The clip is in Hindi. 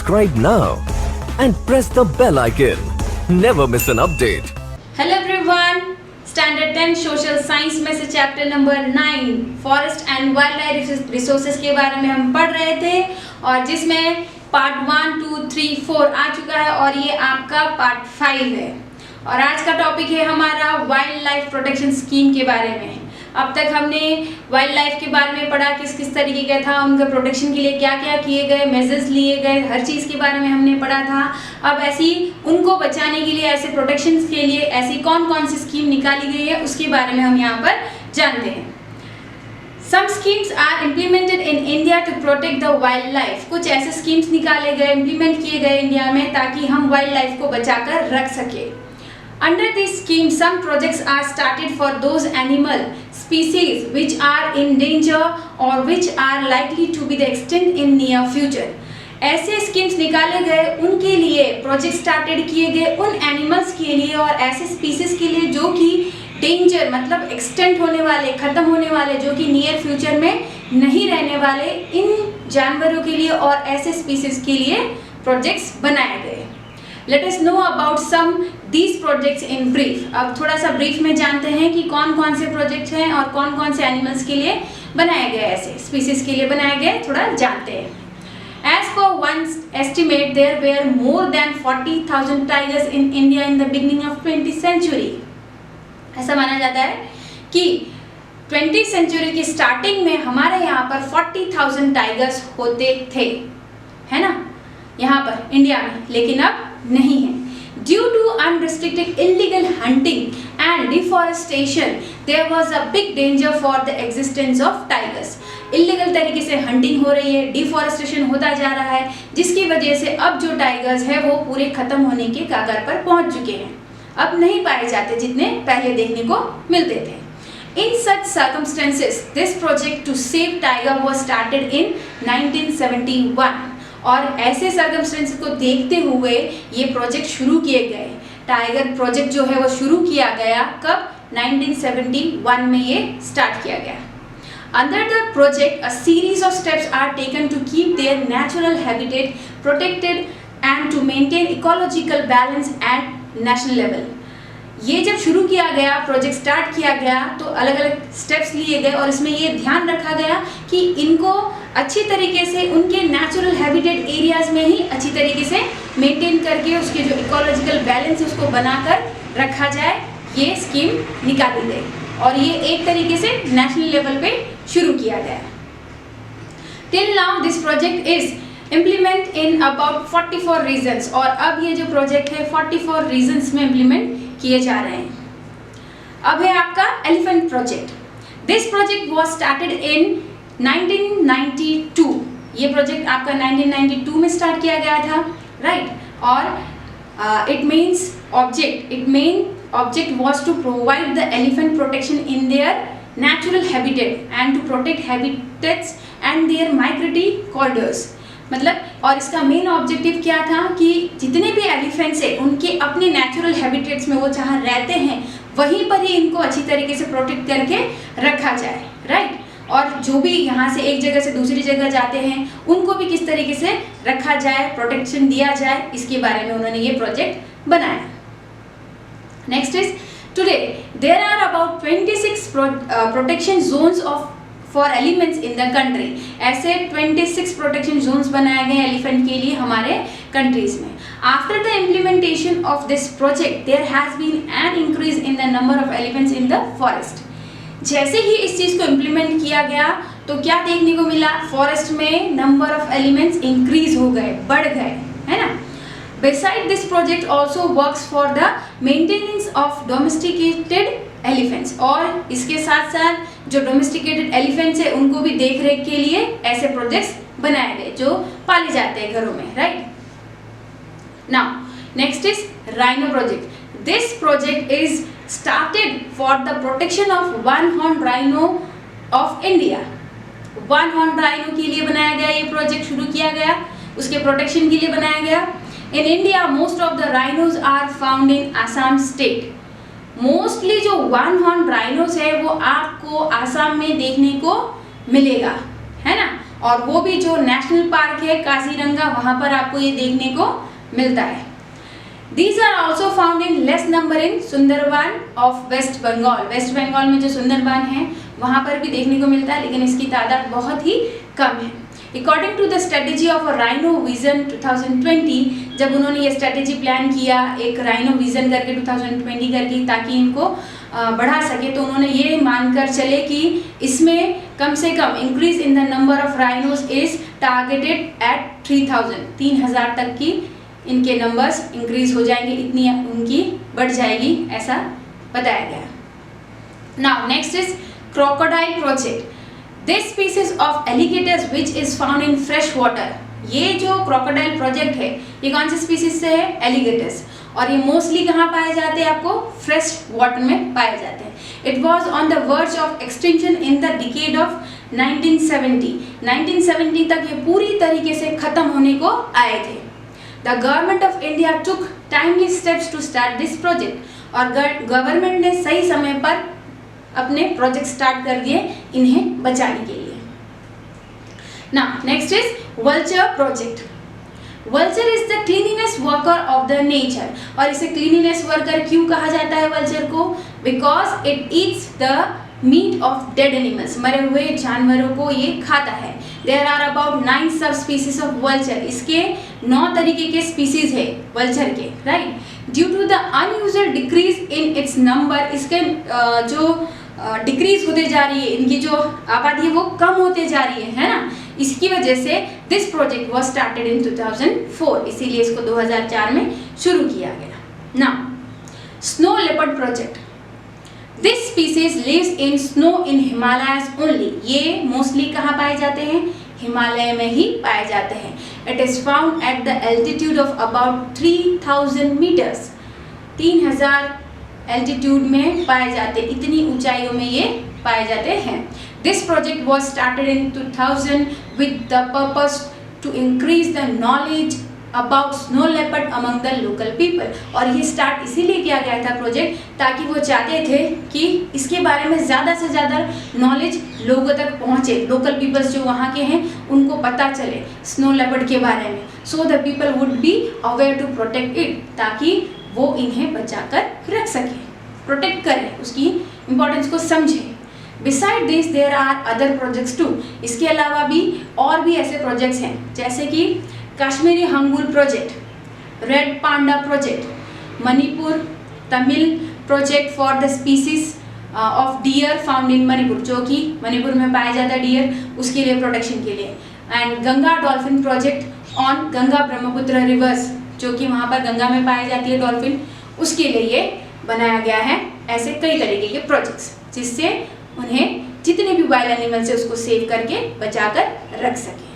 subscribe now and press the bell icon. Never miss an update. Hello everyone, standard 10 social science में से chapter number 9 forest and wild life resources के बारे में हम पढ़ रहे थे और जिसमें पार्ट 1, 2, 3, 4 आ चुका है और ये आपका पार्ट 5 है। और आज का टॉपिक है हमारा वाइल्ड लाइफ प्रोटेक्शन स्कीम के बारे में। अब तक हमने वाइल्ड लाइफ के बारे में पढ़ा, किस किस तरीके का था, उनके प्रोटेक्शन के लिए क्या क्या किए गए, मेजर्स लिए गए, हर चीज़ के बारे में हमने पढ़ा था। अब ऐसी उनको बचाने के लिए, ऐसे प्रोटेक्शन के लिए ऐसी कौन कौन सी स्कीम निकाली गई है उसके बारे में हम यहाँ पर जानते हैं। Some schemes are implemented in India to protect the wildlife. कुछ ऐसे स्कीम्स निकाले गए, इम्प्लीमेंट किए गए इंडिया में ताकि हम वाइल्ड लाइफ को बचाकर रख सके। Under this scheme, some projects are started for those animal species which are in danger or which are likely to be extinct in near future. ऐसे स्कीम्स निकाले गए, उनके लिए प्रोजेक्ट स्टार्टेड किए गए उन एनिमल्स के लिए और ऐसे स्पीसीज के लिए जो कि डेंजर मतलब एक्सटेंट होने वाले, खत्म होने वाले, जो कि नियर फ्यूचर में नहीं रहने वाले, इन जानवरों के लिए और ऐसे स्पीसीज के लिए प्रोजेक्ट्स बनाए गए। Let us know about some these projects in brief. अब थोड़ा सा ब्रीफ में जानते हैं कि कौन कौन से प्रोजेक्ट हैं और कौन कौन से एनिमल्स के लिए बनाए गए, ऐसे स्पीसीज के लिए बनाए गए, थोड़ा जानते हैं। As per one's estimate, there were more than 40,000 tigers in India in the beginning of 20th century. ऐसा माना जाता है कि 20th सेंचुरी की स्टार्टिंग में हमारे यहाँ पर 40,000 टाइगर्स होते थे, है ना, यहाँ पर इंडिया में, लेकिन अब नहीं है। Due to unrestricted illegal hunting and deforestation, there was a big danger for the existence of tigers. Illegal तरीके से हंटिंग हो रही है, डिफॉरेस्टेशन होता जा रहा है, जिसकी वजह से अब जो टाइगर्स है वो पूरे खत्म होने के कगार पर पहुंच चुके हैं। अब नहीं पाए जाते जितने पहले देखने को मिलते थे। In such circumstances, this project to save tiger was started in 1971. और ऐसे सर्कमस्टेंसेस को देखते हुए ये प्रोजेक्ट शुरू किए गए। टाइगर प्रोजेक्ट जो है वो शुरू किया गया कब? 1971 में ये स्टार्ट किया गया। Under the project, a series of steps are taken to keep their natural habitat protected and to maintain ecological balance at national level. ये जब शुरू किया गया, प्रोजेक्ट स्टार्ट किया गया, तो अलग अलग स्टेप्स लिए गए और इसमें ये ध्यान रखा गया कि इनको अच्छी तरीके से उनके नेचुरल हैबिटेट एरियाज में ही अच्छी तरीके से मेंटेन करके उसके जो इकोलॉजिकल बैलेंस है उसको बनाकर रखा जाए। ये स्कीम निकाली गई और ये एक तरीके से नेशनल लेवल पे शुरू किया गया। Till now this project is implement in about 44 regions और अब ये जो प्रोजेक्ट है 44 रीजन्स में इम्प्लीमेंट किए जा रहे हैं। अब है आपका elephant project. This project was started इन 1992। ये प्रोजेक्ट आपका 1992 में स्टार्ट किया गया था, राइट। और it means object was to provide the elephant protection in their natural habitat and to protect habitats and their migratory corridors. मतलब, और इसका मेन ऑब्जेक्टिव क्या था कि जितने भी एलिफेंट्स हैं उनके अपने नेचुरल हैबिटेट्स में वो जहाँ रहते हैं वहीं पर ही इनको अच्छी तरीके से प्रोटेक्ट करके रखा जाए, राइट। और जो भी यहाँ से एक जगह से दूसरी जगह जाते हैं उनको भी किस तरीके से रखा जाए, प्रोटेक्शन दिया जाए, इसके बारे में उन्होंने ये प्रोजेक्ट बनाया। Next is today there are about 26 protection zones of for elephants in the country. ऐसे 26 प्रोटेक्शन जोन्स बनाए गए एलिफेंट के लिए हमारे कंट्रीज में। After the implementation of this project there has been an increase in the number of elephants in the forest. जैसे ही इस चीज को इम्प्लीमेंट किया गया तो क्या देखने को मिला? फॉरेस्ट में नंबर ऑफ एलिफेंट्स इंक्रीज हो गए, बढ़ गए, है ना। Beside this project also works for the maintenance of domesticated elephants। और इसके साथ साथ जो डोमेस्टिकेटेड एलिफेंट्स है उनको भी देख रेख के लिए ऐसे प्रोजेक्ट्स बनाए गए जो पाले जाते हैं घरों में, right. Now next is rhino project. This project is started for the protection of one horn rhino of India. One horn rhino के लिए बनाया गया ये प्रोजेक्ट, शुरू किया गया, उसके प्रोटेक्शन के लिए बनाया गया। In India, most of the rhinos are found in Assam state. Mostly जो वन हॉर्न राइनोस है वो आपको आसाम में देखने को मिलेगा, है ना। और वो भी जो नेशनल पार्क है काजीरंगा, वहाँ पर आपको ये देखने को मिलता है। These are also found in less number in Sundarban of West Bengal। West Bengal में जो सुंदरबन है वहाँ पर भी देखने को मिलता है, लेकिन इसकी तादाद बहुत ही कम है। According to the strategy of a Rhino Vision 2020, जब उन्होंने ये स्ट्रेटेजी प्लान किया एक राइनो विजन करके 2020 करके, ताकि इनको बढ़ा सके, तो उन्होंने ये मानकर चले कि इसमें कम से कम increase in the number of rhinos is targeted at 3000 तक की इनके नंबर्स इंक्रीज हो जाएंगे, इतनी उनकी बढ़ जाएगी, ऐसा बताया गया। Now next is crocodile project. This species of alligators which is found in fresh water. ये जो क्रोकोडाइल प्रोजेक्ट है ये कौन से स्पीसीज से है? एलिगेटर्स। और ये मोस्टली कहाँ पाए जाते हैं? आपको फ्रेश वाटर में पाए जाते हैं। It was on the verge of extinction in the decade of 1970। 1970 तक ये पूरी तरीके से खत्म होने को आए थे। The government of India took timely steps to start this project। और गवर्नमेंट ने सही समय पर अपने प्रोजेक्ट स्टार्ट कर दिए इन्हें बचाने के लिए। Now next is vulture project। Vulture is the cleanliness worker of the nature। और इसे cleanliness worker क्यों कहा जाता है vulture को? Because it eats the meat of dead animals। मरे हुए जानवरों को ये खाता है। There are about 9 subspecies of vulture। इसके 9 तरीके के स्पीसीज है vulture के, right? Due to the unusual decrease in its number, इसके जो डिक्रीज होते जा रही है, इनकी जो आबादी है वो कम होते जा रही है ना, इसकी वजह से this project was started in 2004। इसीलिए इसको 2004 में शुरू किया गया। Now snow leopard project. This species lives in snow in Himalayas only. ये मोस्टली कहाँ पाए जाते हैं? हिमालय में ही पाए जाते हैं। It is found at the altitude of about 3000 metres. 3000 altitude में पाए जाते, इतनी ऊंचाइयों में ये पाए जाते हैं। This project was started in 2000 with the purpose to increase the knowledge about snow leopard among the local people. और ये स्टार्ट इसीलिए किया गया था प्रोजेक्ट, ताकि वो चाहते थे कि इसके बारे में ज़्यादा से ज़्यादा नॉलेज लोगों तक पहुँचे, लोकल पीपल्स जो वहाँ के हैं उनको पता चले स्नो लेपर्ड के बारे में। So the people would be aware to protect it, ताकि वो इन्हें बचाकर रख सके, प्रोटेक्ट करें, उसकी इम्पोर्टेंस को समझे। Beside this there are other projects too. इसके अलावा भी और भी ऐसे प्रोजेक्ट्स हैं, जैसे कि Kashmiri hangul project, red panda project, Manipur Tamil project for the species of dear found in Manipur, जो कि मणिपुर में पाया जाता है डियर, उसके लिए प्रोटेक्शन के लिए। And Ganga dolphin project on Ganga Brahmaputra reverse, जो कि वहाँ पर गंगा में पाई जाती है डॉल्फिन, उसके लिए ये बनाया गया है। ऐसे कई तरीके के प्रोजेक्ट्स जिससे उन्हें जितने भी वाइल्ड एनिमल्स है उसको सेव करके बचाकर रख सके।